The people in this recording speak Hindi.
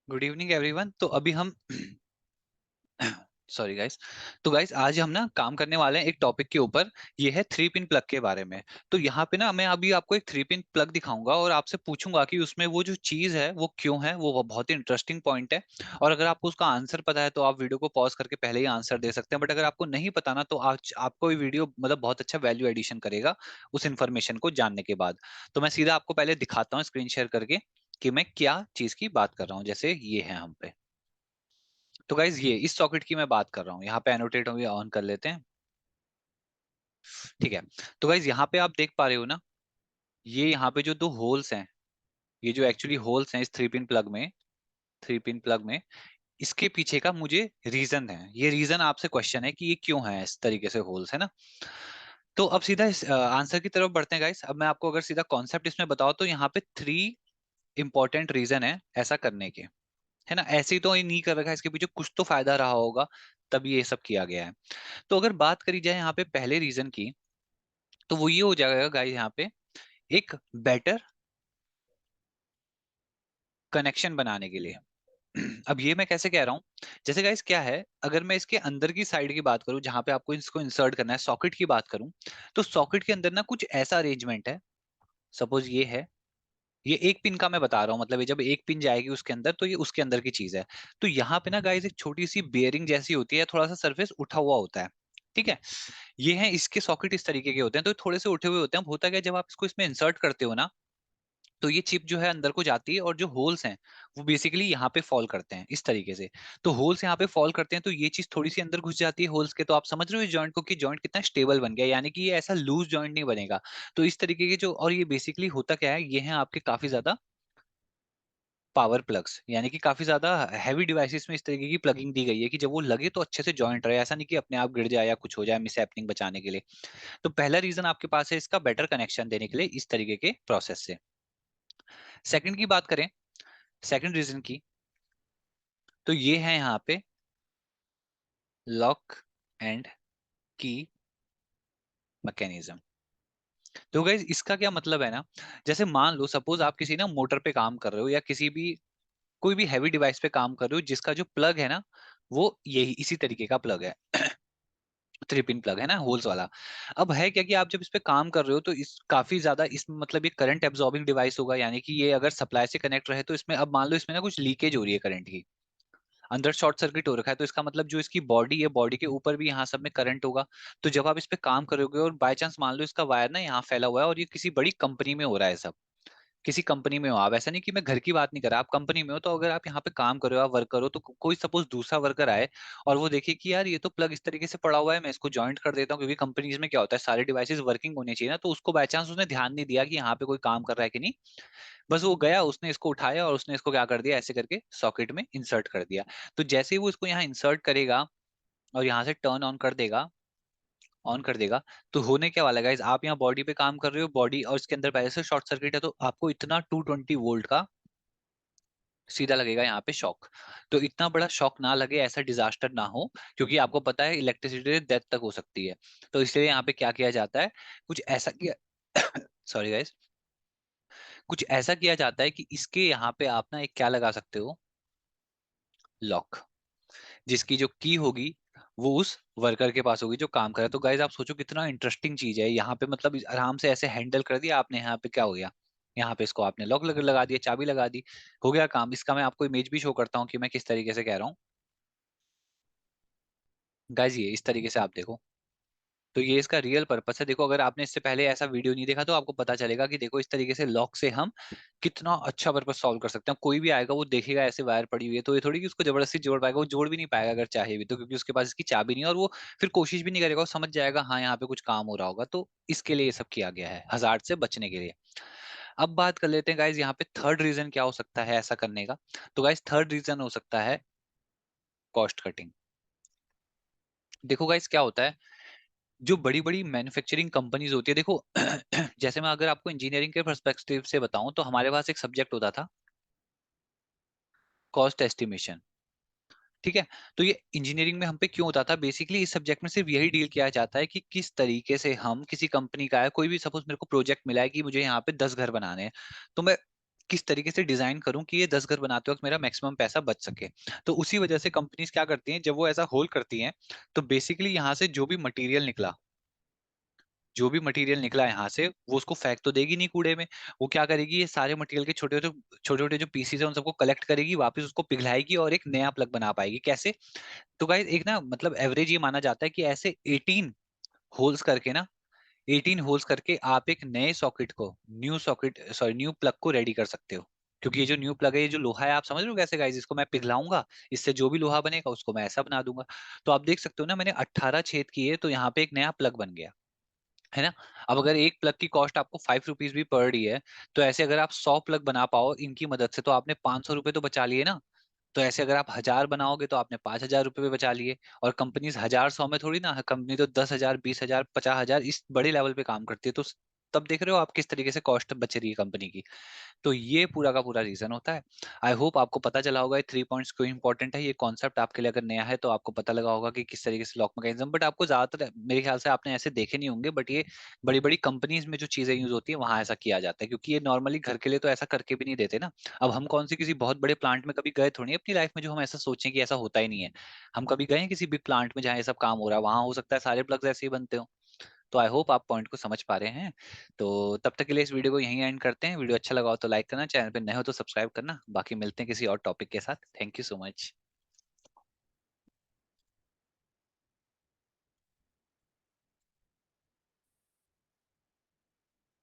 Good evening everyone. तो अभी हम सॉरी गाइस। तो गाइस आज हम ना काम करने वाले हैं एक टॉपिक के ऊपर। ये है थ्री पिन प्लग के बारे में। तो यहाँ पे ना मैं अभी आपको एक थ्री पिन प्लग दिखाऊंगा और आपसे पूछूंगा कि उसमें वो जो चीज है वो क्यों है। वो बहुत ही इंटरेस्टिंग पॉइंट है। और अगर आपको उसका आंसर पता है तो आप वीडियो को पॉज करके पहले ही आंसर दे सकते हैं, बट अगर आपको नहीं पता ना तो आज आपको ये वीडियो मतलब बहुत अच्छा वैल्यू एडिशन करेगा उस इन्फॉर्मेशन को जानने के बाद। तो मैं सीधा आपको पहले दिखाता हूँ स्क्रीन शेयर करके कि मैं क्या चीज की बात कर रहा हूँ। जैसे ये है हम पे। तो गाइज ये इस सॉकेट की मैं बात कर रहा हूँ। यहाँ पे एनोटेट होंगे, ऑन कर लेते हैं। ठीक है। तो गाइज यहाँ पे आप देख पा रहे हो ना, ये यहाँ पे जो दो होल्स हैं, ये जो एक्चुअली होल्स हैं इस थ्री पिन प्लग में, इसके पीछे का मुझे रीजन है। ये रीजन आपसे क्वेश्चन है कि ये क्यों है इस तरीके से होल्स है ना। तो अब सीधा इस आंसर की तरफ बढ़ते हैं गाइस। अब मैं आपको अगर सीधा कॉन्सेप्ट इसमें बताऊं तो यहाँ पे थ्री इंपॉर्टेंट रीजन है ऐसा करने के, है ना। ऐसे ही तो ये नहीं कर रखा है, इसके पीछे कुछ तो फायदा रहा होगा तब ये सब किया गया है। तो अगर बात करी जाए यहाँ पे पहले रीजन की, तो वो ये हो जाएगा गाइस यहाँ पे एक बेटर कनेक्शन बनाने के लिए। अब ये मैं कैसे कह रहा हूँ, जैसे गाइस क्या है, अगर मैं इसके अंदर की साइड की बात करूं जहां पे आपको इसको इंसर्ट करना है, सॉकेट की बात करूं, तो सॉकेट के अंदर ना कुछ ऐसा अरेंजमेंट है। सपोज ये है, ये एक पिन का मैं बता रहा हूँ, मतलब ये जब एक पिन जाएगी उसके अंदर तो ये उसके अंदर की चीज है। तो यहाँ पे ना गाइस एक छोटी सी बेयरिंग जैसी होती है, थोड़ा सा सरफेस उठा हुआ होता है। ठीक है। ये है इसके सॉकेट इस तरीके के होते हैं, तो ये थोड़े से उठे हुए होते हैं। अब होता क्या है, जब आप इसको इसमें इंसर्ट करते हो ना, तो ये चिप जो है अंदर को जाती है और जो होल्स हैं वो बेसिकली यहाँ पे फॉल करते हैं इस तरीके से। तो होल्स यहाँ पे फॉल करते हैं तो ये चीज थोड़ी सी अंदर घुस जाती है होल्स के। तो आप समझ रहे हो इस जॉइंट को कि जॉइंट कितना स्टेबल बन गया, यानी कि ये ऐसा लूज जॉइंट नहीं बनेगा। तो इस तरीके के जो, और ये बेसिकली होता क्या है, ये है आपके काफी ज्यादा पावर प्लग्स, यानी कि काफी ज्यादा हैवी डिवाइसेस में इस तरीके की प्लगिंग दी गई है कि जब वो लगे तो अच्छे से जॉइंट रहे, ऐसा नहीं कि अपने आप गिर जाए या कुछ हो जाए, मिस हैपनिंग बचाने के लिए। तो पहला रीजन आपके पास है इसका बेटर कनेक्शन देने के लिए इस तरीके के प्रोसेस से। सेकंड की बात करें, सेकंड रीजन की, तो ये है यहाँ पे लॉक एंड की मैकेनिज्म। तो गाइज इसका क्या मतलब है ना, जैसे मान लो सपोज आप किसी ना मोटर पे काम कर रहे हो या किसी भी कोई भी हैवी डिवाइस पे काम कर रहे हो जिसका जो प्लग है ना वो यही इसी तरीके का प्लग है। थ्री पिन प्लग है ना, होल्स वाला। अब है क्या कि आप जब इस पे काम कर रहे हो तो इस काफी ज्यादा इसमें मतलब ये करंट एब्जॉर्बिंग डिवाइस होगा, यानी कि ये अगर सप्लाई से कनेक्ट रहे तो इसमें अब मान लो इसमें ना कुछ लीकेज हो रही है करंट की, अंदर शॉर्ट सर्किट हो रखा है, तो इसका मतलब जो इसकी बॉडी है, बॉडी के ऊपर भी यहाँ सब में करंट होगा। तो जब आप इस पे काम करोगे और बाय चांस मान लो इसका वायर ना यहाँ फैला हुआ है और ये किसी बड़ी कंपनी में हो रहा है सब, किसी कंपनी में हो आप, ऐसा नहीं कि मैं घर की बात नहीं कर रहा, आप कंपनी में हो, तो अगर आप यहाँ पे काम कर रहे हो, आप वर्कर हो, तो कोई सपोज दूसरा वर्कर आए और वो देखे कि यार ये तो प्लग इस तरीके से पड़ा हुआ है, मैं इसको ज्वाइंट कर देता हूँ, क्योंकि कंपनीज में क्या होता है सारे डिवाइसेस वर्किंग होने चाहिए ना, तो उसको बाय चांस उसने ध्यान नहीं दिया कि यहाँ पे कोई काम कर रहा है कि नहीं। बस वो गया, उसने इसको उठाया और उसने इसको क्या कर दिया, ऐसे करके सॉकेट में इंसर्ट कर दिया। तो जैसे ही वो इसको यहाँ इंसर्ट करेगा और यहाँ से टर्न ऑन कर देगा, ऑन कर देगा, तो होने क्या वाला है गाइस, आप यहाँ बॉडी पे काम कर रहे हो, बॉडी और इसके अंदर पहले से शॉर्ट सर्किट है, तो आपको इतना 220 वोल्ट का सीधा लगेगा यहाँ पे शॉक। तो इतना बड़ा शॉक ना लगे, ऐसा डिजास्टर ना हो, क्योंकि आपको पता है इलेक्ट्रिसिटी डेथ तक हो सकती है। तो इसलिए यहाँ पे क्या किया जाता है, कुछ ऐसा किया सॉरी गाइस, कुछ ऐसा किया जाता है कि इसके यहाँ पे आप ना एक क्या लगा सकते हो, लॉक, जिसकी जो की होगी वो उस वर्कर के पास होगी जो काम कर रहा है। तो गाइज आप सोचो कितना इंटरेस्टिंग चीज है यहाँ पे, मतलब आराम से ऐसे हैंडल कर दिया आपने, यहाँ पे क्या हो गया, यहाँ पे इसको आपने लॉक लगा दिया, चाबी लगा दी, हो गया काम। इसका मैं आपको इमेज भी शो करता हूँ कि मैं किस तरीके से कह रहा हूँ। गाइज ये इस तरीके से आप देखो, तो ये इसका रियल पर्पस है। देखो अगर आपने इससे पहले ऐसा वीडियो नहीं देखा तो आपको पता चलेगा कि देखो इस तरीके से लॉक से हम कितना अच्छा पर्पस सॉल्व कर सकते हैं। कोई भी आएगा वो देखेगा ऐसे वायर पड़ी हुई है, तो ये थोड़ी कि उसको जबरदस्ती जोड़ पाएगा, वो जोड़ भी नहीं पाएगा अगर चाहे भी तो, क्योंकि उसके पास इसकी चाबी नहीं है, और वो फिर कोशिश भी नहीं करेगा, वो समझ जाएगा हाँ यहाँ पे कुछ काम हो रहा होगा। तो इसके लिए ये सब किया गया है, हजार्ड से बचने के लिए। अब बात कर लेते हैं गाइज यहाँ पे थर्ड रीजन क्या हो सकता है ऐसा करने का। तो गाइज थर्ड रीजन हो सकता है कॉस्ट कटिंग। देखो गाइज क्या होता है, जो बड़ी बड़ी मैन्युफैक्चरिंग कंपनीज होती है, देखो जैसे मैं अगर आपको इंजीनियरिंग के पर्सपेक्टिव से बताऊं तो हमारे पास एक सब्जेक्ट होता था कॉस्ट एस्टिमेशन। ठीक है। तो ये इंजीनियरिंग में हम पे क्यों होता था, बेसिकली इस सब्जेक्ट में सिर्फ यही डील किया जाता है कि किस तरीके से हम किसी कंपनी का है, कोई भी सपोज मेरे को प्रोजेक्ट मिला है कि मुझे यहाँ पे 10 घर बनाने हैं, तो मैं किस तरीके से डिजाइन करूं कि ये 10 घर बनाते वक्त मेरा मैक्सिमम पैसा बच सके। तो उसी वजह से कंपनीज क्या करती हैं, जब वो ऐसा होल करती हैं, तो बेसिकली यहाँ से जो भी मटेरियल निकला यहाँ से, वो उसको फेंक तो देगी नहीं कूड़े में। वो क्या करेगी, ये सारे मटेरियल के छोटे छोटे जो पीसीज है उन सबको कलेक्ट करेगी, वापस उसको पिघलाएगी और एक नया प्लग बना पाएगी। कैसे? तो गाइस एक ना मतलब एवरेज ये माना जाता है कि ऐसे होल्स करके ना 18 होल्स करके आप एक नए सॉकेट को, न्यू प्लग को रेडी कर सकते हो। क्योंकि ये जो न्यू प्लग है, ये जो लोहा है, आप समझ रहे हो कैसे गाइस, इसको मैं पिघलाऊंगा, इससे जो भी लोहा बनेगा उसको मैं ऐसा बना दूंगा। तो आप देख सकते हो ना, मैंने 18 छेद किए तो यहाँ पे एक नया प्लग बन गया, है ना। अब अगर एक प्लग की कॉस्ट आपको 5 रुपीज भी पड़ रही है, तो ऐसे अगर आप 100 प्लग बना पाओ इनकी मदद से, तो आपने 500 रुपये तो बचा लिए ना। तो ऐसे अगर आप 1000 बनाओगे तो आपने 5000 रुपये भी बचा लिए। और कंपनीज 1000 100 में थोड़ी ना, कंपनी तो 10,000 20,000 50,000 इस बड़े लेवल पे काम करती है। तो तब देख रहे हो आप किस तरीके से कॉस्ट बच रही है कंपनी की। तो ये पूरा का पूरा रीजन होता है। आई होप आपको पता चला होगा ये 3 पॉइंट्स क्यों इंपॉर्टेंट है। ये कॉन्सेप्ट आपके लिए अगर नया है तो आपको पता लगा होगा कि किस तरीके से लॉक मैकेनिज्म, बट आपको ज्यादातर मेरे ख्याल से आपने ऐसे देखे नहीं होंगे, बट ये बड़ी बड़ी कंपनीज में जो चीजें यूज होती है वहां ऐसा किया जाता है, क्योंकि ये नॉर्मली घर के लिए तो ऐसा करके भी नहीं देते ना। अब हम कौन सी किसी बहुत बड़े प्लांट में कभी गए थोड़ी हैं अपनी लाइफ में जो हम ऐसा सोचें कि ऐसा होता ही नहीं है। हम कभी गए हैं किसी भी प्लांट में जहाँ ये सब काम हो रहा है? वहां हो सकता है सारे प्लग्स ऐसे ही बनते हो। तो आई होप आप पॉइंट को समझ पा रहे हैं। तो तब तक के लिए इस वीडियो को यहीं एंड करते हैं। वीडियो अच्छा लगा हो तो लाइक करना, चैनल पे नए हो तो सब्सक्राइब करना। बाकी मिलते हैं किसी और टॉपिक के साथ। Thank you so much.